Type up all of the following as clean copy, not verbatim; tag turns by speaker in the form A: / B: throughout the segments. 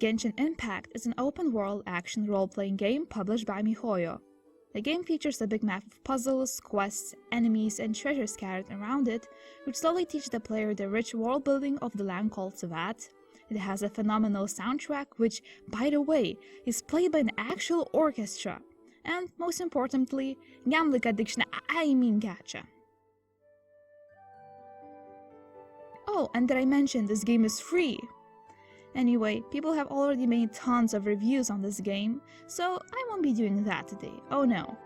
A: Genshin Impact is an open-world action role-playing game published by MiHoYo. The game features a big map of puzzles, quests, enemies, and treasures scattered around it, which slowly teach the player the rich world-building of the land called Savat. It has a phenomenal soundtrack, which, by the way, is played by an actual orchestra. And, most importantly, gambling addiction, I mean gacha. Oh, and did I mention this game is free? Anyway, people have already made tons of reviews on this game, so I won't be doing that today, oh no.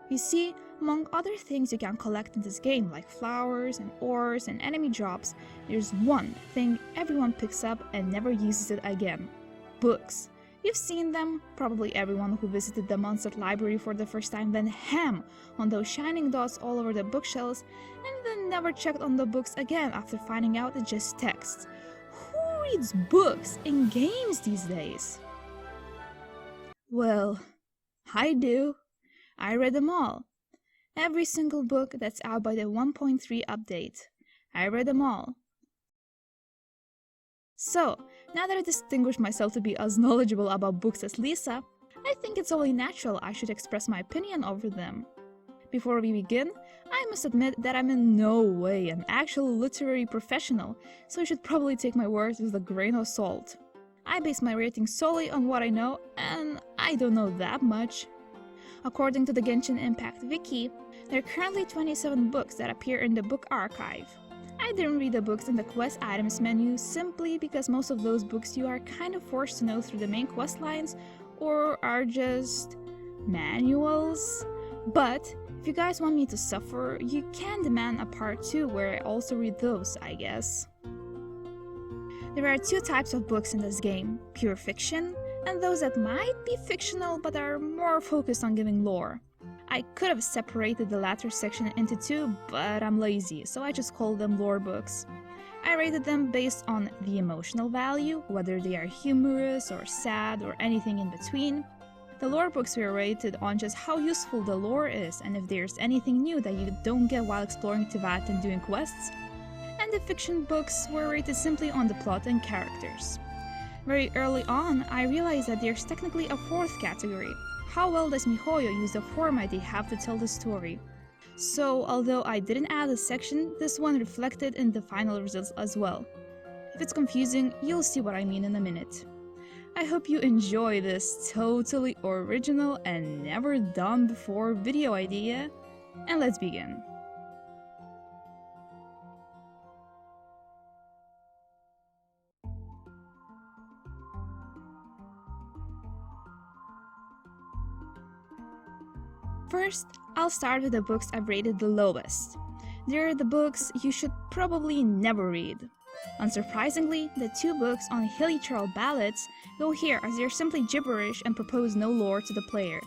A: You see, among other things you can collect in this game, like flowers and ores and enemy drops, there's one thing everyone picks up and never uses it again. Books. You've seen them, probably everyone who visited the Monster Library for the first time went ham on those shining dots all over the bookshelves and then never checked on the books again after finding out it's just text. Who reads books in games these days? Well, I do. I read them all. Every single book that's out by the 1.3 update. I read them all. So, now that I distinguished myself to be as knowledgeable about books as Lisa, I think it's only natural I should express my opinion over them. Before we begin, I must admit that I'm in no way an actual literary professional, so you should probably take my words with a grain of salt. I base my rating solely on what I know, and I don't know that much. According to the Genshin Impact wiki, there are currently 27 books that appear in the book archive. I didn't read the books in the quest items menu simply because most of those books you are kind of forced to know through the main quest lines or are just manuals. But if you guys want me to suffer, you can demand a part 2 where I also read those, I guess. There are two types of books in this game, pure fiction and those that might be fictional but are more focused on giving lore. I could have separated the latter section into two, but I'm lazy, so I just call them lore books. I rated them based on the emotional value, whether they are humorous or sad or anything in between. The lore books were rated on just how useful the lore is and if there's anything new that you don't get while exploring Tivat and doing quests. And the fiction books were rated simply on the plot and characters. Very early on, I realized that there's technically a fourth category. How well does MiHoYo use the format they have to tell the story? So, although I didn't add a section, this one reflected in the final results as well. If it's confusing, you'll see what I mean in a minute. I hope you enjoy this totally original and never done before video idea, and let's begin. First, I'll start with the books I've rated the lowest. They're the books you should probably never read. Unsurprisingly, the two books on Hilichurl ballads go here as they're simply gibberish and propose no lore to the player.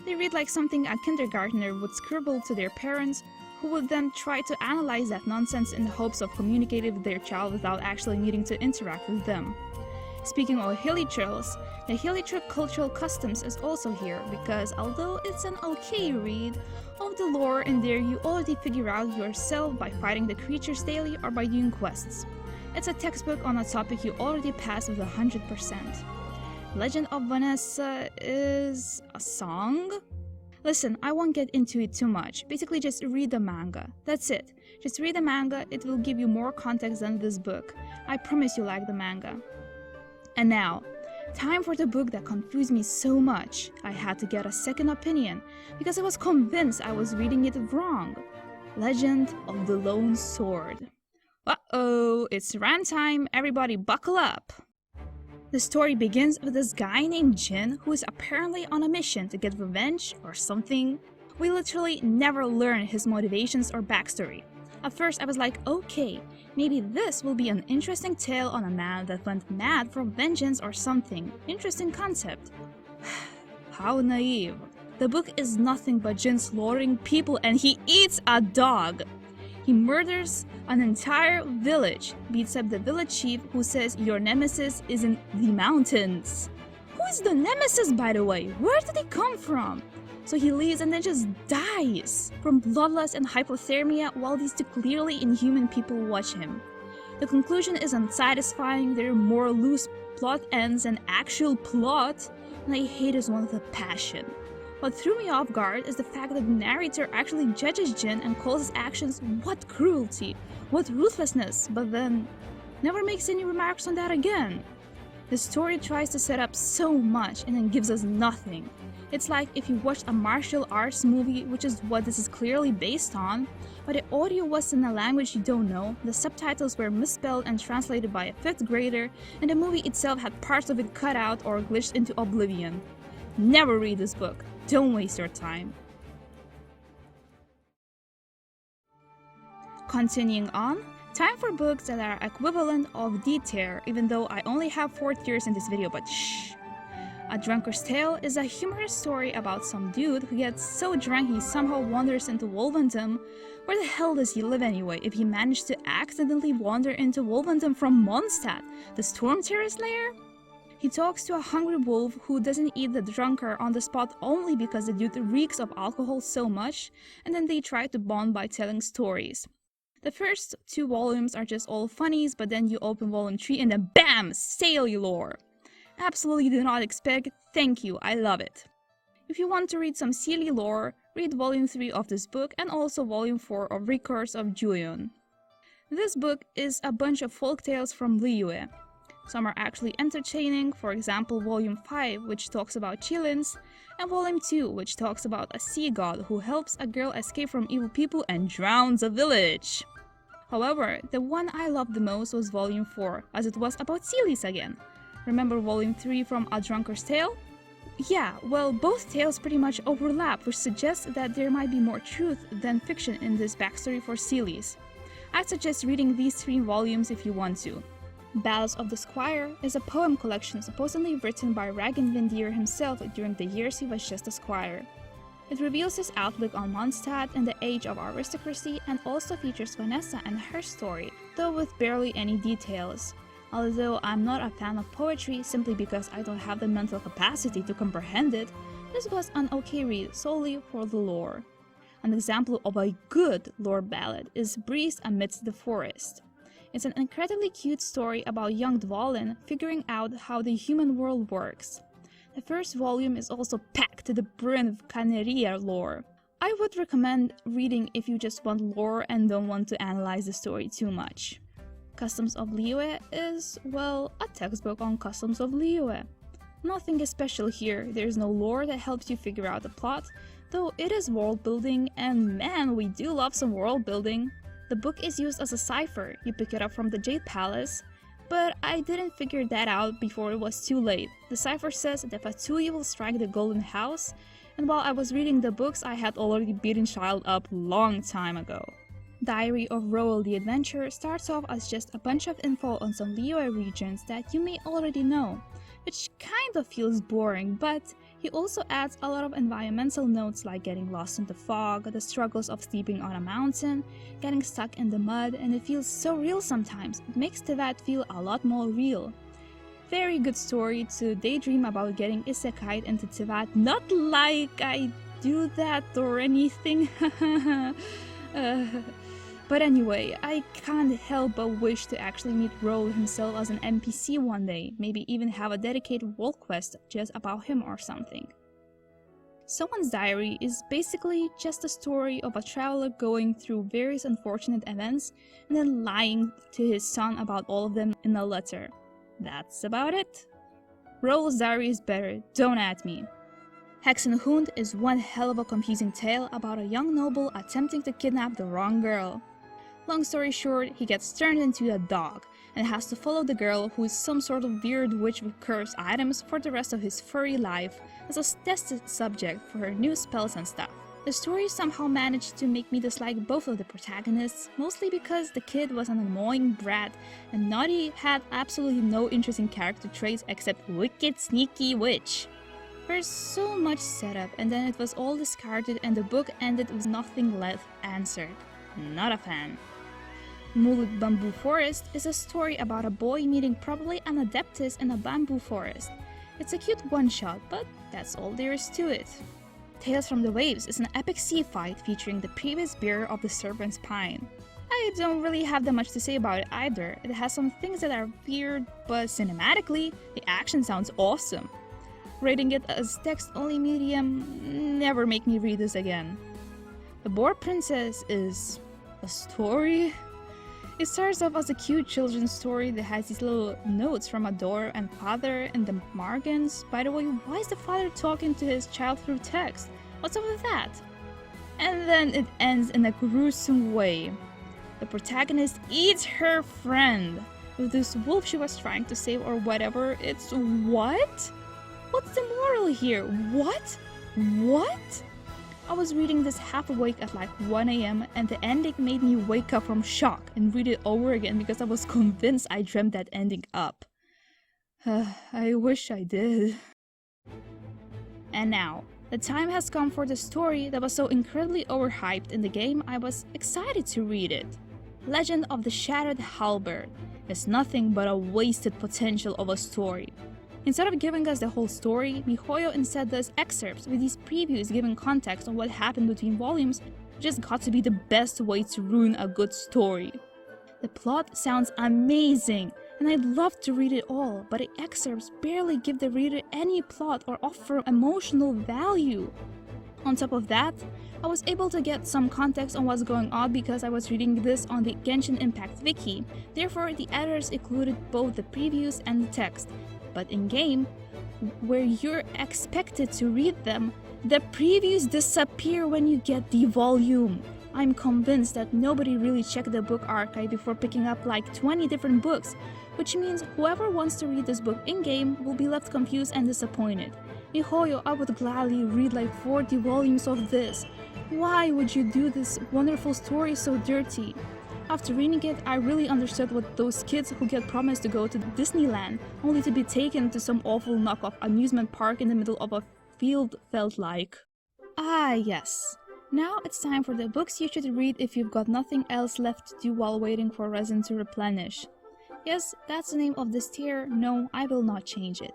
A: They read like something a kindergartner would scribble to their parents, who would then try to analyze that nonsense in the hopes of communicating with their child without actually needing to interact with them. Speaking of Hilichurls, the Hilichurl cultural customs is also here because although it's an okay read, of the lore in there you already figure out yourself by fighting the creatures daily or by doing quests. It's a textbook on a topic you already passed with 100%. Legend of Vanessa is a song? Listen, I won't get into it too much, basically just read the manga. That's it. Just read the manga, it will give you more context than this book. I promise you like the manga. And now, time for the book that confused me so much I had to get a second opinion because I was convinced I was reading it wrong. Legend of the Lone Sword. Uh-oh, it's rant time, everybody buckle up! The story begins with this guy named Jin who is apparently on a mission to get revenge or something. We literally never learn his motivations or backstory. At first I was like, okay, maybe this will be an interesting tale on a man that went mad for vengeance or something. Interesting concept. How naive. The book is nothing but Jin slaughtering people and he eats a dog. He murders an entire village, beats up the village chief who says your nemesis is in the mountains. Who is the nemesis, by the way? Where did he come from? So he leaves and then just dies from bloodlust and hypothermia while these two clearly inhuman people watch him. The conclusion is unsatisfying, there are more loose plot ends than actual plot, and I hate it with a passion. What threw me off guard is the fact that the narrator actually judges Jin and calls his actions what cruelty, what ruthlessness, but then never makes any remarks on that again. The story tries to set up so much and then gives us nothing. It's like if you watched a martial arts movie, which is what this is clearly based on, but the audio was in a language you don't know, the subtitles were misspelled and translated by a 5th grader, and the movie itself had parts of it cut out or glitched into oblivion. Never read this book. Don't waste your time. Continuing on, time for books that are equivalent of D tier, even though I only have 4 tiers in this video, but shh. A Drunkard's Tale is a humorous story about some dude who gets so drunk he somehow wanders into Wolvendom. Where the hell does he live anyway if he managed to accidentally wander into Wolvendom from Mondstadt, the Storm Terrace lair? He talks to a hungry wolf who doesn't eat the drunkard on the spot only because the dude reeks of alcohol so much, and then they try to bond by telling stories. The first 2 volumes are just all funnies, but then you open volume 3 and then BAM! Sale lore! Absolutely do not expect, thank you, I love it. If you want to read some silly lore, read volume 3 of this book and also volume 4 of Records of Julian. This book is a bunch of folk tales from Liyue. Some are actually entertaining, for example volume 5, which talks about Chilins, and volume 2, which talks about a sea god who helps a girl escape from evil people and drowns a village. However, the one I loved the most was volume 4, as it was about Sealies again. Remember volume 3 from A Drunkard's Tale? Yeah, well, both tales pretty much overlap, which suggests that there might be more truth than fiction in this backstory for Sealies. I'd suggest reading these 3 volumes if you want to. Ballads of the Squire is a poem collection supposedly written by Ragin Vindir himself during the years he was just a squire. It reveals his outlook on Mondstadt and the age of aristocracy and also features Vanessa and her story, though with barely any details. Although I'm not a fan of poetry simply because I don't have the mental capacity to comprehend it, this was an okay read solely for the lore. An example of a good lore ballad is Breeze Amidst the Forest. It's an incredibly cute story about young Dvalin figuring out how the human world works. The first volume is also packed to the brim of Caneria lore. I would recommend reading if you just want lore and don't want to analyze the story too much. Customs of Liyue is, well, a textbook on Customs of Liyue. Nothing is special here, there's no lore that helps you figure out the plot, though it is world building, and man, we do love some world building. The book is used as a cipher, you pick it up from the Jade Palace, but I didn't figure that out before it was too late. The cipher says that Fatui will strike the Golden House, and while I was reading the books I had already beaten Child up long time ago. Diary of Roel the Adventurer starts off as just a bunch of info on some Liyue regions that you may already know, which kind of feels boring, but he also adds a lot of environmental notes like getting lost in the fog, the struggles of sleeping on a mountain, getting stuck in the mud, and it feels so real sometimes, it makes Tevat feel a lot more real. Very good story to daydream about getting isekai'd into Tevat, not like I do that or anything. But anyway, I can't help but wish to actually meet Roel himself as an NPC one day, maybe even have a dedicated world quest just about him or something. Someone's Diary is basically just a story of a traveler going through various unfortunate events and then lying to his son about all of them in a letter. That's about it. Roel's Diary is better, don't at me. Hex and Hunt is one hell of a confusing tale about a young noble attempting to kidnap the wrong girl. Long story short, he gets turned into a dog and has to follow the girl who is some sort of weird witch with cursed items for the rest of his furry life as a tested subject for her new spells and stuff. The story somehow managed to make me dislike both of the protagonists, mostly because the kid was an annoying brat and Naughty had absolutely no interesting character traits except wicked sneaky witch. There's so much setup and then it was all discarded and the book ended with nothing left answered. Not a fan. Mulut Bamboo Forest is a story about a boy meeting probably an adeptus in a bamboo forest. It's a cute one-shot, but that's all there is to it. Tales from the Waves is an epic sea fight featuring the previous bearer of the Serpent's Pine. I don't really have that much to say about it either. It has some things that are weird, but cinematically, the action sounds awesome. Rating it as text-only medium, never make me read this again. The Bored Princess is a story? It starts off as a cute children's story that has these little notes from a daughter and father in the margins. By the way, why is the father talking to his child through text? What's up with that? And then it ends in a gruesome way. The protagonist eats her friend with this wolf she was trying to save or whatever. It's what? What's the moral here? What? What? I was reading this half awake at like 1 AM and the ending made me wake up from shock and read it over again because I was convinced I dreamt that ending up. I wish I did. And now, the time has come for the story that was so incredibly overhyped in the game I was excited to read it. Legend of the Shattered Halberd is nothing but a wasted potential of a story. Instead of giving us the whole story, MiHoYo instead does excerpts with these previews giving context on what happened between volumes, which has got to be the best way to ruin a good story. The plot sounds amazing, and I'd love to read it all, but the excerpts barely give the reader any plot or offer emotional value. On top of that, I was able to get some context on what's going on because I was reading this on the Genshin Impact wiki, therefore the editors included both the previews and the text. But in-game, where you're expected to read them, the previews disappear when you get the volume. I'm convinced that nobody really checked the book archive before picking up like 20 different books, which means whoever wants to read this book in-game will be left confused and disappointed. MiHoYo, I would gladly read like 40 volumes of this. Why would you do this wonderful story so dirty? After reading it, I really understood what those kids who get promised to go to Disneyland only to be taken to some awful knockoff amusement park in the middle of a field felt like. Ah yes. Now it's time for the books you should read if you've got nothing else left to do while waiting for resin to replenish. Yes, that's the name of this tier. No, I will not change it.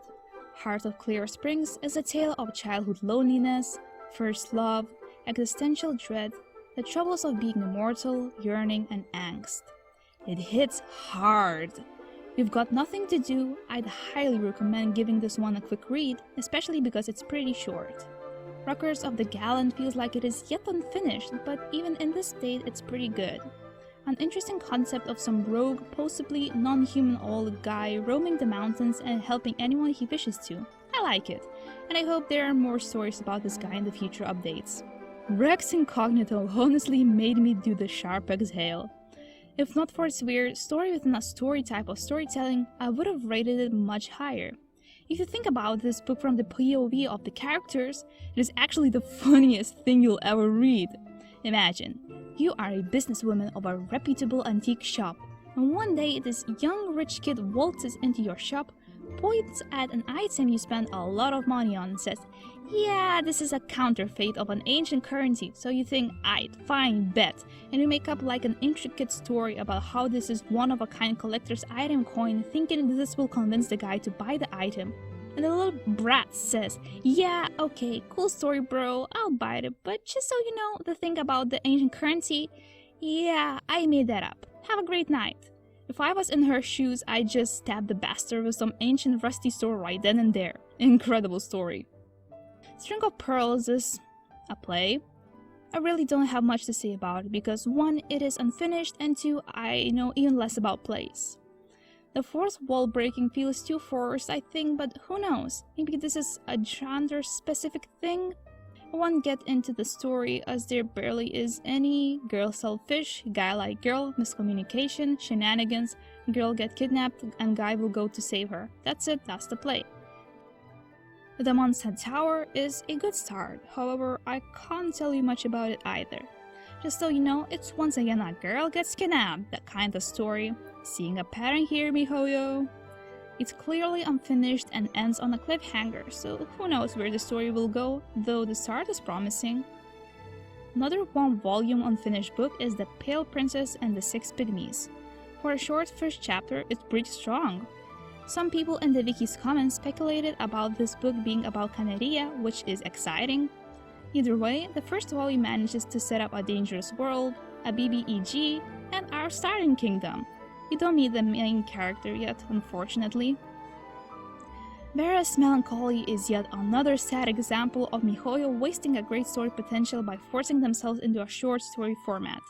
A: Hearth of Clear Springs is a tale of childhood loneliness, first love, existential dread, the troubles of being immortal, yearning, and angst. It hits hard. If you've got nothing to do, I'd highly recommend giving this one a quick read, especially because it's pretty short. Records of the Gallant feels like it is yet unfinished, but even in this state, it's pretty good. An interesting concept of some rogue, possibly non-human old guy roaming the mountains and helping anyone he wishes to. I like it, and I hope there are more stories about this guy in the future updates. Rex Incognito honestly made me do the sharp exhale. If not for its weird story within a story type of storytelling, I would have rated it much higher. If you think about this book from the POV of the characters, it is actually the funniest thing you'll ever read. Imagine, you are a businesswoman of a reputable antique shop, and one day this young rich kid waltzes into your shop, points at an item you spent a lot of money on and says, "Yeah, this is a counterfeit of an ancient currency," so you think, "Aight, fine, bet," and you make up like an intricate story about how this is one-of-a-kind collector's item coin, thinking this will convince the guy to buy the item. And the little brat says, "Yeah, okay, cool story bro, I'll buy it, but just so you know, the thing about the ancient currency, yeah, I made that up. Have a great night." If I was in her shoes, I'd just stab the bastard with some ancient rusty sword right then and there. Incredible story. String of Pearls is a play. I really don't have much to say about it because 1, it is unfinished, and 2, I know even less about plays. The fourth wall breaking feels too forced, I think, but who knows? Maybe this is a genre-specific thing? I won't get into the story as there barely is any. Girl selfish, guy like girl, miscommunication, shenanigans, girl get kidnapped and guy will go to save her. That's it, that's the play. The Mondstadt Tower is a good start, however I can't tell you much about it either. Just so you know, it's once again a girl gets kidnapped, that kind of story. Seeing a pattern here, MiHoYo? It's clearly unfinished and ends on a cliffhanger, so who knows where the story will go, though the start is promising. Another one-volume unfinished book is The Pale Princess and the Six Pygmies. For a short first chapter, it's pretty strong. Some people in the wiki's comments speculated about this book being about Caneria, which is exciting. Either way, the first volume manages to set up a dangerous world, a BBEG, and our starting kingdom. We don't meet the main character yet, unfortunately. Vera's melancholy is yet another sad example of MiHoYo wasting a great story potential by forcing themselves into a short story format.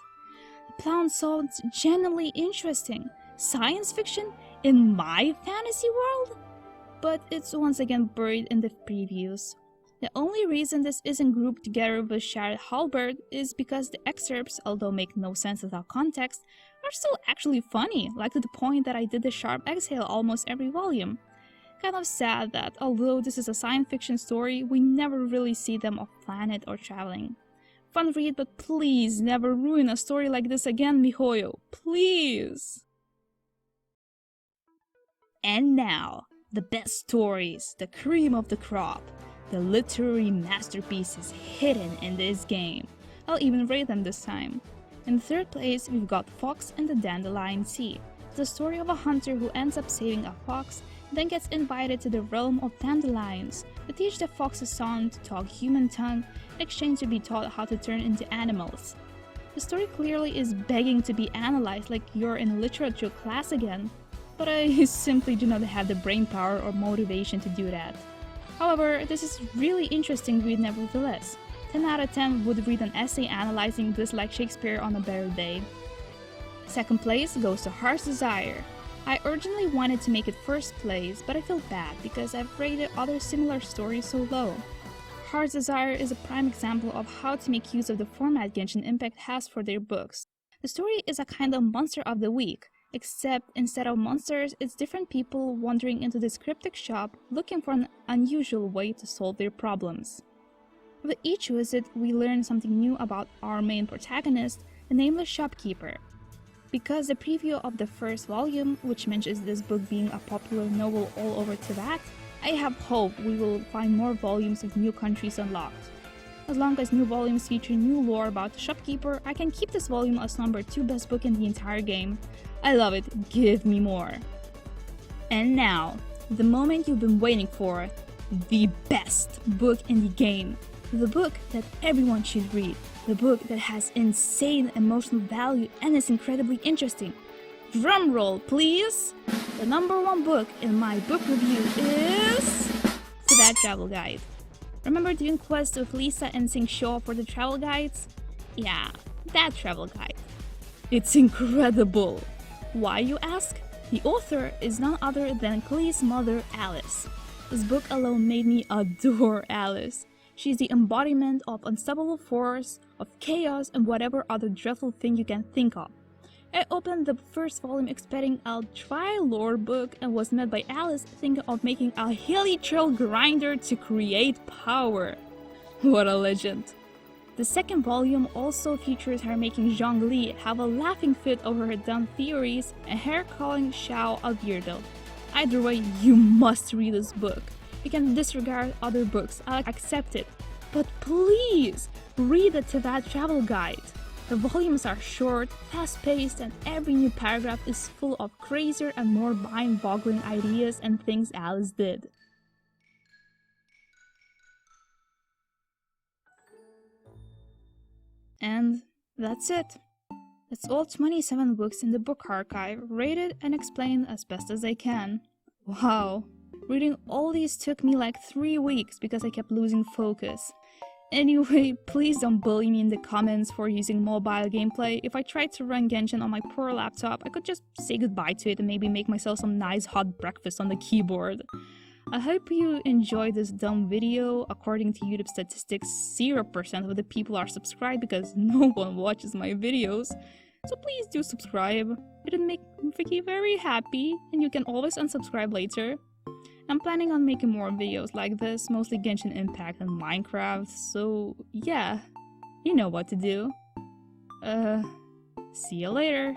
A: The plot sounds genuinely interesting. Science fiction in my fantasy world? But it's once again buried in the previews. The only reason this isn't grouped together with Shattered Halberd is because the excerpts, although make no sense without context, are still actually funny, like to the point that I did the sharp exhale almost every volume. Kind of sad that, although this is a science fiction story, we never really see them off planet or traveling. Fun read, but please never ruin a story like this again, MiHoYo. Please! And now, the best stories, the cream of the crop, the literary masterpieces hidden in this game. I'll even rate them this time. In third place, we've got Fox and the Dandelion Sea, the story of a hunter who ends up saving a fox, then gets invited to the realm of dandelions to teach the fox's son to talk human tongue in exchange to be taught how to turn into animals. The story clearly is begging to be analyzed like you're in a literature class again, but I simply do not have the brain power or motivation to do that. However, this is really interesting read nevertheless. 10 out of 10 would read an essay analyzing this like Shakespeare on a better day. Second place goes to Hearth's Desire. I urgently wanted to make it first place, but I feel bad because I've rated other similar stories so low. Hearth's Desire is a prime example of how to make use of the format Genshin Impact has for their books. The story is a kind of monster of the week, except instead of monsters, it's different people wandering into this cryptic shop looking for an unusual way to solve their problems. With each visit, we learn something new about our main protagonist, the nameless shopkeeper. Because the preview of the first volume, which mentions this book being a popular novel all over Tibet, I have hope we will find more volumes with new countries unlocked. As long as new volumes feature new lore about the shopkeeper, I can keep this volume as number 2 best book in the entire game. I love it, give me more. And now, the moment you've been waiting for, the best book in the game. The book that everyone should read. The book that has insane emotional value and is incredibly interesting. Drumroll, please! The number 1 book in my book review is... That Travel Guide. Remember doing quests with Lisa and Xingqiu for the travel guides? Yeah, that travel guide. It's incredible! Why, you ask? The author is none other than Klee's mother, Alice. This book alone made me adore Alice. She's the embodiment of unstoppable force, of chaos, and whatever other dreadful thing you can think of. I opened the first volume expecting a tri-lore book and was met by Alice thinking of making a hilly trail grinder to create power. What a legend. The second volume also features her making Zhongli have a laughing fit over her dumb theories and her calling Xiao a weirdo. Either way, you must read this book. You can disregard other books, I'll accept it. But please, read the Tibet Travel Guide. The volumes are short, fast-paced, and every new paragraph is full of crazier and more mind-boggling ideas and things Alice did. And that's it. That's all 27 books in the book archive, rated and explained as best as I can. Wow. Reading all these took me like 3 weeks because I kept losing focus. Anyway, please don't bully me in the comments for using mobile gameplay. If I tried to run Genshin on my poor laptop, I could just say goodbye to it and maybe make myself some nice hot breakfast on the keyboard. I hope you enjoyed this dumb video. According to YouTube statistics, 0% of the people are subscribed because no one watches my videos. So please do subscribe. It'd make Vicky very happy, and you can always unsubscribe later. I'm planning on making more videos like this, mostly Genshin Impact and Minecraft, so yeah, you know what to do. See you later.